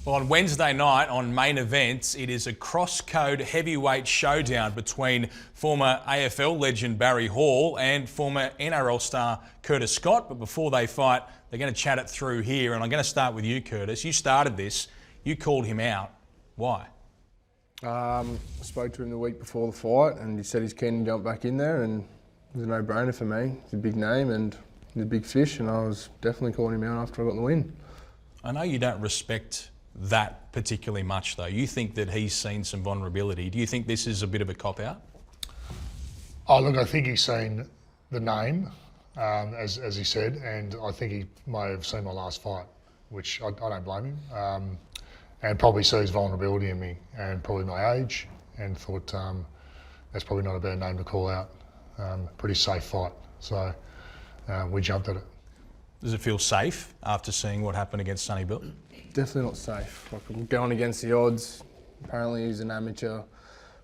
Well, on Wednesday night on Main Events, it is a cross-code heavyweight showdown between former AFL legend Barry Hall and former NRL star Curtis Scott. But before they fight, they're going to chat it through here. And I'm going to start with you, Curtis. You started this. You called him out. Why? I spoke to him the week before the fight and he said he's keen to jump back in there, and it was a no-brainer for me. He's a big name and he's a big fish, and I was definitely calling him out after I got the win. I know you don't respect that particularly much, though. You think that he's seen some vulnerability. Do you think this is a bit of a cop-out? Oh, look, I think he's seen the name, as he said, and I think he may have seen my last fight, which I don't blame him, and probably sees vulnerability in me and probably my age, and thought that's probably not a bad name to call out. Pretty safe fight, so we jumped at it. Does it feel safe after seeing what happened against Sonny Bill? Definitely not safe. Like, I'm going against the odds. Apparently he's an amateur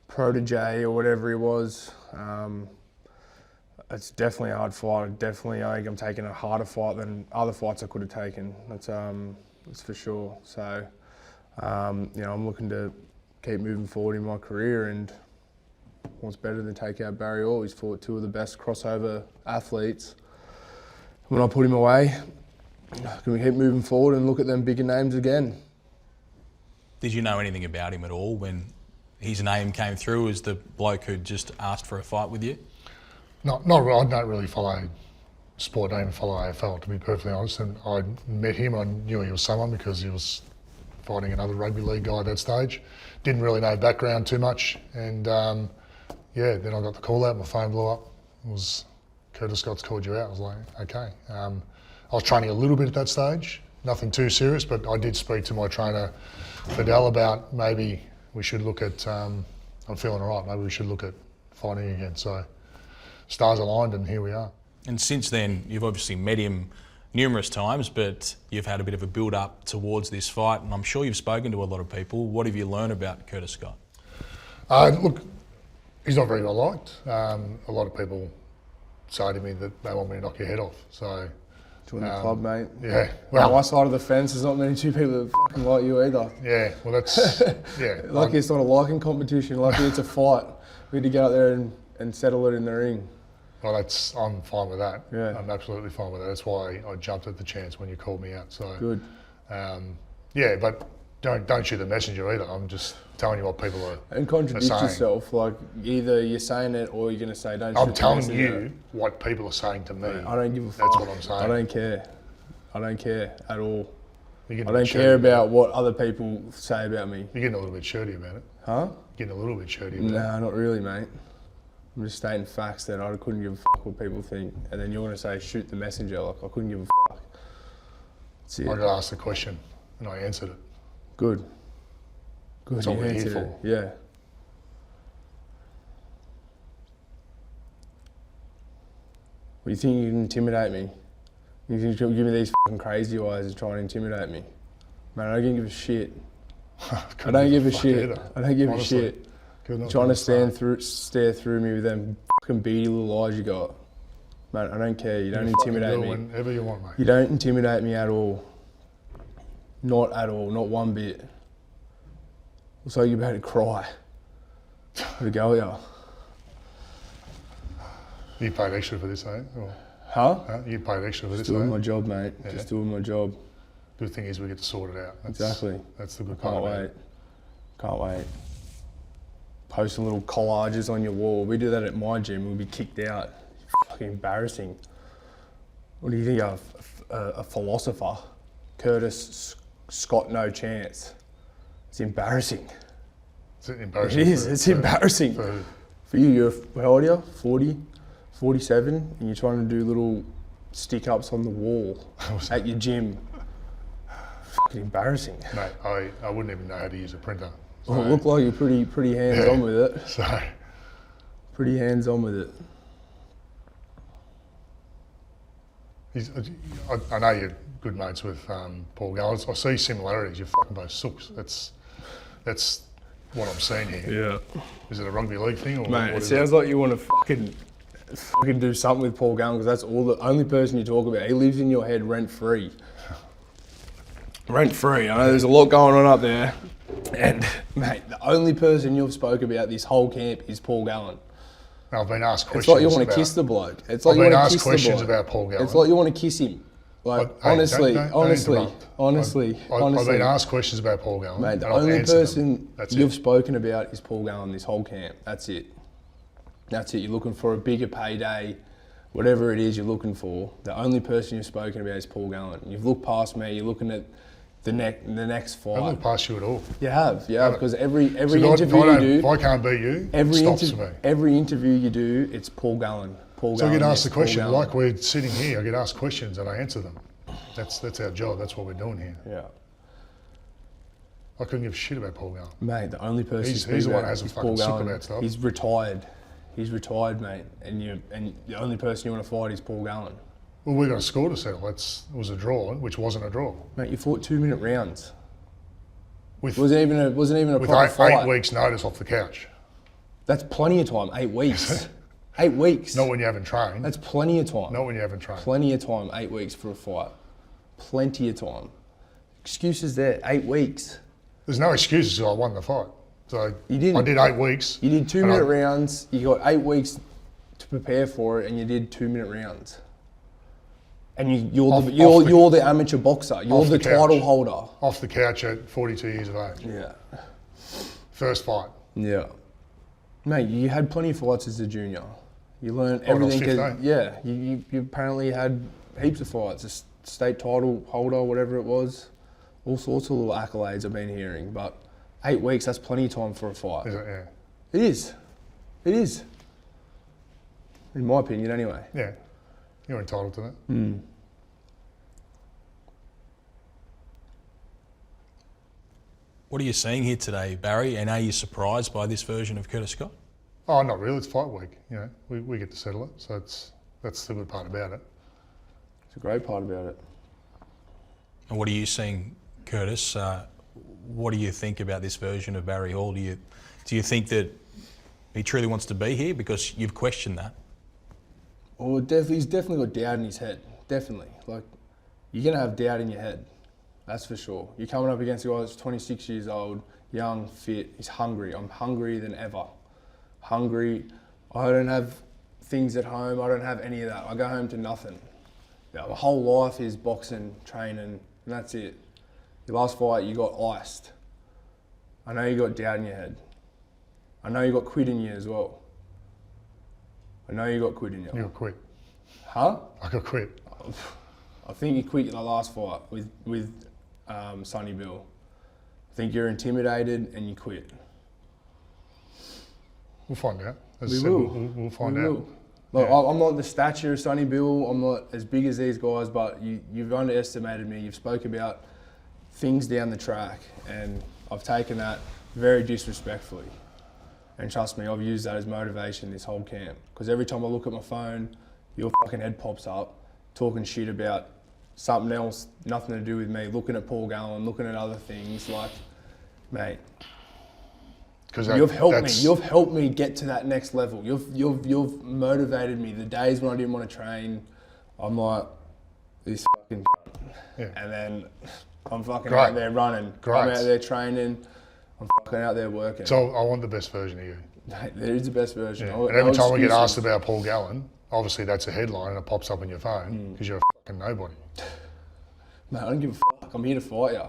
protege or whatever he was. It's definitely a hard fight. I think I'm taking a harder fight than other fights I could have taken. That's for sure. So, I'm looking to keep moving forward in my career, and what's better than take out Barry Hall? He's fought two of the best crossover athletes. When I put him away, can we keep moving forward and look at them bigger names again? Did you know anything about him at all when his name came through as the bloke who just asked for a fight with you? Not really. I don't really follow sport. I don't even follow AFL, to be perfectly honest. And I met him. I knew he was someone because he was fighting another rugby league guy at that stage. Didn't really know background too much. And then I got the call out. My phone blew up. It was Curtis Scott's called you out. I was like, okay. I was training a little bit at that stage, nothing too serious, but I did speak to my trainer, Fidel, about maybe we should look at, I'm feeling all right, maybe we should look at fighting again. So stars aligned and here we are. And since then, you've obviously met him numerous times, but you've had a bit of a build-up towards this fight, and I'm sure you've spoken to a lot of people. What have you learned about Curtis Scott? Look, he's not very well liked. A lot of people say to me that they want me to knock your head off. So join the club, mate. Yeah. Well, my side of the fence, there's not many two people that fucking like you either. Yeah, well that's, yeah. Lucky it's not a liking competition, lucky it's a fight. We had to get out there and settle it in the ring. Well, I'm fine with that. Yeah. I'm absolutely fine with that. That's why I jumped at the chance when you called me out. So good. Yeah, but don't shoot the messenger either. I'm just telling you what people are And contradict saying. yourself. Like, either you're saying it or you're going to say don't shoot the I'm telling messenger. you what people are saying to me. I don't give a fuck. That's what I'm saying. I don't care. I don't care at all. I I don't care about what other people say about me. You're getting a little bit shirty about it. Huh? Getting a little bit shirty about it. Nah, not really, mate. I'm just stating facts that I couldn't give a fuck what people think. And then you're going to say shoot the messenger. Like, I couldn't give a fuck. That's it. I got asked the question and I answered it. Good. Good. That's what You we're here answered for. it. Yeah. Well, you think you can intimidate me? You think you'll give me these fucking crazy eyes and try and intimidate me? Man, I don't give a shit. I don't give a shit. I don't give a shit. You're trying to stare through me with them fucking beady little eyes you got. Man, I don't care. You don't intimidate me. Whenever you want, mate. You don't intimidate me at all. Not at all. Not one bit. So you're about to cry. Have a go, yeah. You paid extra for this, eh? Or, Huh? You paid extra for this, Just doing eh? my job, mate. Yeah. Just doing my job. Good thing is we get to sort it out. Exactly. That's the good Can't part. wait. Can't wait. Posting little collages on your wall. We do that at my gym. We'll be kicked out. Fucking embarrassing. What do you think of a philosopher? Curtis Scott, no chance. It's embarrassing. It's embarrassing. It is. It's embarrassing. For you, how old are you? 40, 47, and you're trying to do little stick-ups on the wall at your gym. Fucking embarrassing. Mate, I wouldn't even know how to use a printer. So, Well, it looked like you're pretty hands-on with it. So, Pretty hands-on with it. I know you're good mates with Paul Gallagher. I see similarities. You're fucking both sooks. That's what I'm seeing here. Yeah. Is it a rugby league thing? Or Mate, what it is sounds like you want to fucking do something with Paul Gallen because that's the only person you talk about. He lives in your head rent-free. Rent free. I know there's a lot going on up there. And, mate, the only person you've spoke about this whole camp is Paul Gallen. I've been asked questions. It's like you want to kiss the bloke. It's like I've you been want to asked kiss the questions bloke. about Paul Gallen. It's like you want to kiss him. Like, Hey, honestly, don't honestly, interrupt. honestly. I've been asked questions about Paul Gallen. Mate, the and I've only answered them. person That's you've it. spoken about is Paul Gallen this whole camp. That's it. That's it. You're looking for a bigger payday, whatever it is you're looking for. The only person you've spoken about is Paul Gallen. You've looked past me. You're looking at the next I fight. haven't passed you at all. You have, because every So interview you do, if I can't beat you, it stops for me. every interview you do, it's Paul Gallen. Paul So I Gallen. get asked the yes, Paul question, Gallen. like we're sitting here, I get asked questions and I answer them. That's our job. That's what we're doing here. Yeah. I couldn't give a shit about Paul Gallen. Mate, the only person He's you speak the one about that has a is fucking Paul sick Gallen. about stuff. He's retired. He's retired, mate. And the only person you want to fight is Paul Gallen. Well, we got a score to settle. It was a draw, which wasn't a draw. Mate, you fought 2-minute rounds. With, Wasn't even a with proper eight fight. weeks' notice off the couch. That's plenty of time. 8 weeks. 8 weeks. Not when you haven't trained. That's plenty of time. Not when you haven't trained. Plenty of time. 8 weeks for a fight. Plenty of time. Excuses there. 8 weeks. There's no excuses because I won the fight. So You didn't. I did 8 weeks. You did and 2-minute rounds. You got 8 weeks to prepare for it, and you did 2-minute rounds. And you're the amateur boxer. You're off the the couch. title holder. Off the couch at 42 years of age. Yeah. First fight. Yeah. Mate, you had plenty of fights as a junior. You learned I was everything. 15. Yeah. You apparently had heaps of fights. A state title holder, whatever it was. All sorts of little accolades I've been hearing. But 8 weeks, that's plenty of time for a fight. Is it? Yeah. It is. It is. In my opinion, anyway. Yeah. You're entitled to that. What are you seeing here today, Barry? And are you surprised by this version of Curtis Scott? Oh, not really. It's fight week. You know, we get to settle it. So that's the good part about it. It's a great part about it. And what are you seeing, Curtis? What do you think about this version of Barry Hall? Do you think that he truly wants to be here? Because you've questioned that. Well, he's definitely got doubt in his head. Definitely. Like, you're going to have doubt in your head. That's for sure. You're coming up against a guy that's 26 years old, young, fit. He's hungry. I'm hungrier than ever. Hungry. I don't have things at home. I don't have any of that. I go home to nothing. Yeah, my whole life is boxing, training, and that's it. Your last fight, you got iced. I know you got doubt in your head. I know you got quit in you as well. I know you got quit in you. You got quit. Huh? I got quit. I think you quit in the last fight with Sonny Bill. I think you're intimidated and you quit. We'll find out. As I We said, will. We'll find We out. will. Look, Yeah. I'm not the stature of Sonny Bill. I'm not as big as these guys, but you've underestimated me. You've spoke about things down the track, and I've taken that very disrespectfully. And trust me, I've used that as motivation this whole camp. Because every time I look at my phone, your fucking head pops up, talking shit about something else, nothing to do with me, looking at Paul Gallen, looking at other things. Like, mate, you've helped me. You've helped me get to that next level. You've motivated me. The days when I didn't want to train, I'm like, this fucking Yeah. and then I'm fucking Great. out there running. Great. I'm out there training. I'm fucking out there working. So I want the best version of you. Mate, there is the best version. Yeah. No- And every no time I get excuses. asked about Paul Gallen, obviously that's a headline and it pops up on your phone because you're a fucking nobody. Mate, I don't give a fuck. I'm here to fight you.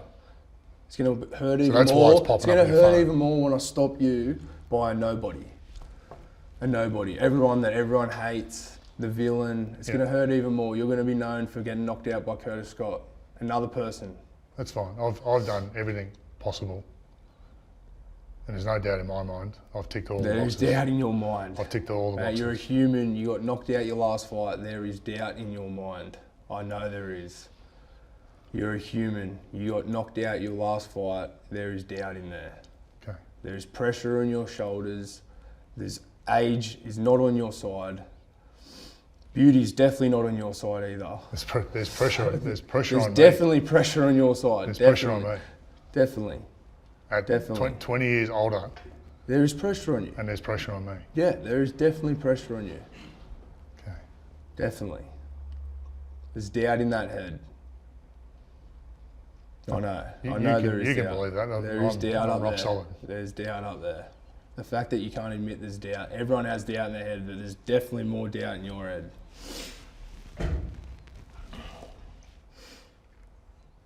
It's going to hurt even that's why more. it's popping It's going up to on your hurt phone. even more when I stop you by a nobody. A nobody. Everyone that everyone hates, the villain. It's Yeah. going to hurt even more. You're going to be known for getting knocked out by Curtis Scott. Another person. That's fine. I've done everything possible. And there's no doubt in my mind. I've ticked all the There is boxes. doubt in your mind. I've ticked all the Mate, boxes. you're a human. You got knocked out your last fight. There is doubt in your mind. I know there is. You're a human. You got knocked out your last fight. There is doubt in there. Okay. There's pressure on your shoulders. There's age is not on your side. Beauty's definitely not on your side either. There's pressure. There's pressure There's on me. definitely pressure on your side. There's definitely. pressure on me. Definitely. At Definitely. 20 years older, There is pressure on you. and there's pressure on me. Yeah, there is definitely pressure on you. Okay. Definitely. There's doubt in that head. I know. You, I know you there can, is you can doubt. believe that. There is doubt I'm up rock there. solid. There's doubt up there. The fact that you can't admit there's doubt. Everyone has doubt in their head, but there's definitely more doubt in your head.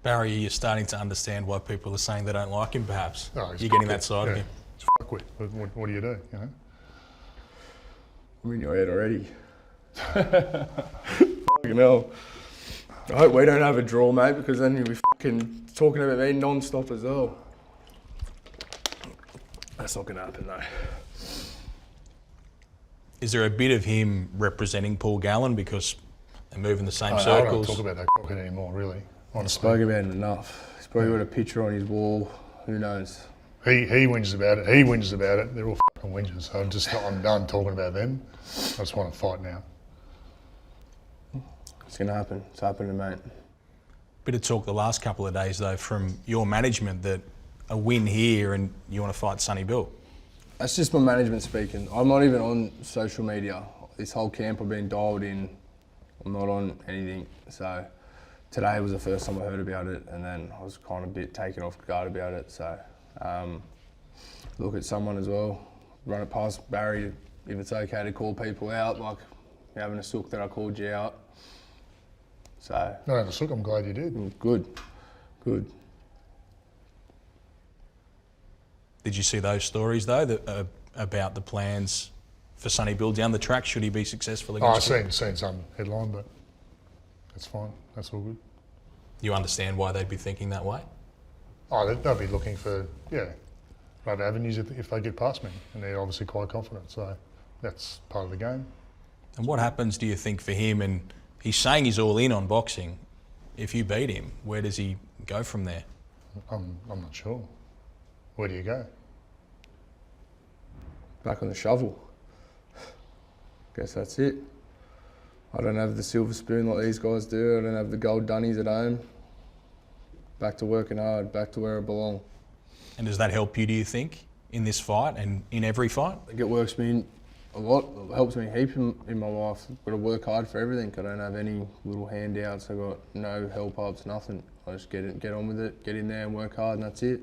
Barry, you're starting to understand why people are saying they don't like him, perhaps. No, he's You're getting fuckwit. that side of Yeah. him. It's fuckwit. What do you do? You know. I'm in your head already. Fucking hell. I hope we don't have a draw, mate, because then you'll be fucking talking about me non-stop as well. That's not going to happen, though. Is there a bit of him representing Paul Gallen because they move in the same I don't circles? talk about that cockhead anymore, really. I Honestly. spoke about it enough. He's probably got a picture on his wall. Who knows? He whinges about it. He whinges about it. They're all fucking whinges. So I'm done talking about them. I just want to fight now. It's going to happen. It's happening, mate. Bit of talk the last couple of days, though, from your management that a win here and you want to fight Sonny Bill. That's just my management speaking. I'm not even on social media. This whole camp I've been dialed in. I'm not on anything. So today was the first time I heard about it, and then I was kind of a bit taken off guard about it. So look at someone as well. Run it past Barry if it's okay to call people out, like having a sook that I called you out. So No, look, I'm glad you did. good. Did you see those stories, though, that, about the plans for Sonny Bill down the track should he be successful I've against you? seen some headline, but that's fine. That's all good. You understand why they'd be thinking that way? Oh, they'll be looking for, other avenues if they get past me, and they're obviously quite confident, so that's part of the game. And what happens, do you think, for him? And he's saying he's all in on boxing. If you beat him, where does he go from there? I'm not sure. Where do you go? Back on the shovel. Guess that's it. I don't have the silver spoon like these guys do. I don't have the gold dunnies at home. Back to working hard, back to where I belong. And does that help you, do you think, in this fight and in every fight? I think it works me a lot. It helps me a heap in my life. I've got to work hard for everything. I don't have any little handouts. I've got no help ups, nothing. I just get on with it, get in there and work hard, and that's it.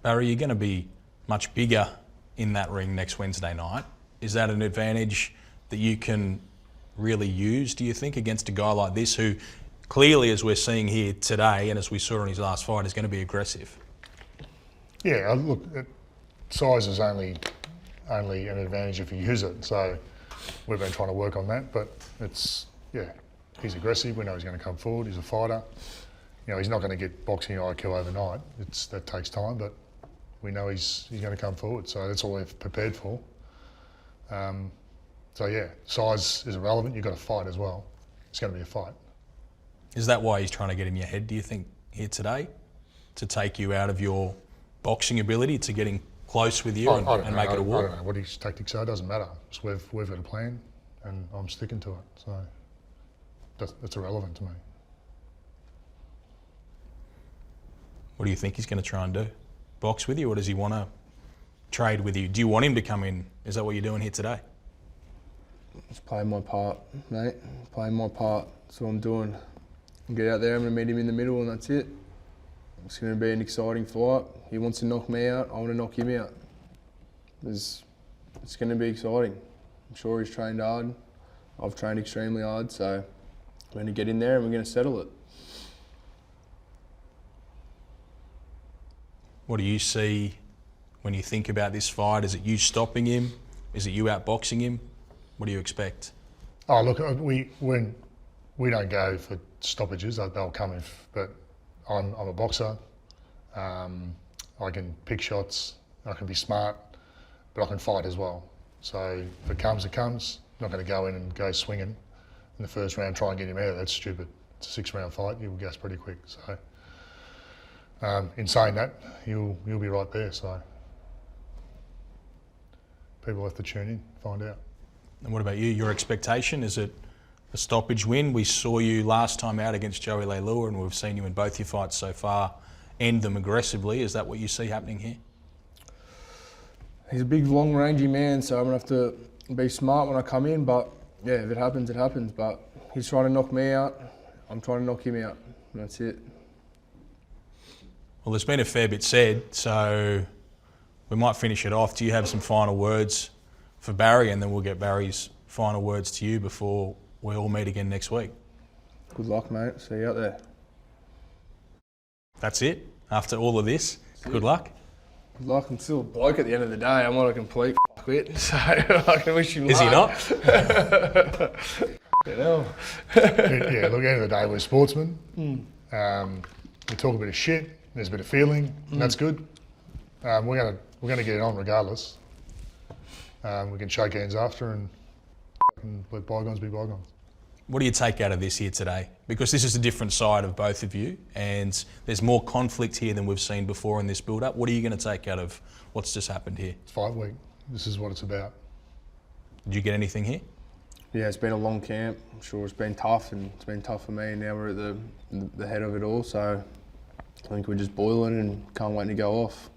Barry, you're going to be much bigger in that ring next Wednesday night. Is that an advantage that you can really use, do you think, against a guy like this who clearly, as we're seeing here today and as we saw in his last fight, is going to be aggressive? Yeah, look, size is only an advantage if you use it. So we've been trying to work on that, but he's aggressive. We know he's going to come forward. He's a fighter. He's not going to get boxing IQ overnight. That takes time, but we know he's going to come forward. So that's all we've prepared for. Size is irrelevant. You've got to fight as well. It's going to be a fight. Is that why he's trying to get in your head, do you think, here today? To take you out of your boxing ability, to getting close with you and make it a war? I don't know what his tactics are. It doesn't matter. So we've got a plan, and I'm sticking to it. So that's irrelevant to me. What do you think he's going to try and do? Box with you, or does he want to trade with you? Do you want him to come in? Is that what you're doing here today? Just playing my part, mate. Playing my part. That's what I'm doing. Get out there, I'm going to meet him in the middle, and that's it. It's going to be an exciting fight. He wants to knock me out, I want to knock him out. It's going to be exciting. I'm sure he's trained hard. I've trained extremely hard, so we're going to get in there and we're going to settle it. What do you see when you think about this fight? Is it you stopping him? Is it you outboxing him? What do you expect? Oh, look, we don't go for stoppages. They'll come but I'm a boxer. I can pick shots. I can be smart, but I can fight as well. So if it comes, it comes. I'm not going to go in and go swinging in the first round, try and get him out. That's stupid. It's a 6-round fight. You'll gas pretty quick. So in saying that, you'll be right there. So people have to tune in, find out. And what about you? Your expectation, is it a stoppage win? We saw you last time out against Joey Leilua, and we've seen you in both your fights so far end them aggressively. Is that what you see happening here? He's a big, long-rangey man, so I'm going to have to be smart when I come in. But yeah, if it happens, it happens. But he's trying to knock me out. I'm trying to knock him out. And that's it. Well, there's been a fair bit said, so we might finish it off. Do you have some final words for Barry, and then we'll get Barry's final words to you before we all meet again next week? Good luck, mate. See you out there. That's it? After all of this, good luck. Good luck. I'm still a bloke at the end of the day. I'm not a complete quit, so I can wish him luck. Is he not? Yeah, look, at the end of the day, we're sportsmen. We talk a bit of shit. There's a bit of feeling, and that's good. We're gonna get it on regardless. We can shake hands after and let bygones be bygones. What do you take out of this here today? Because this is a different side of both of you, and there's more conflict here than we've seen before in this build-up. What are you going to take out of what's just happened here? It's fight week. This is what it's about. Did you get anything here? Yeah, it's been a long camp. I'm sure it's been tough, and it's been tough for me. And now we're at the head of it all, so I think we're just boiling and can't wait to go off.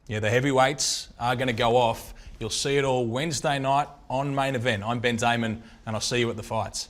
Yeah, the heavyweights are going to go off. You'll see it all Wednesday night on Main Event. I'm Ben Damon, and I'll see you at the fights.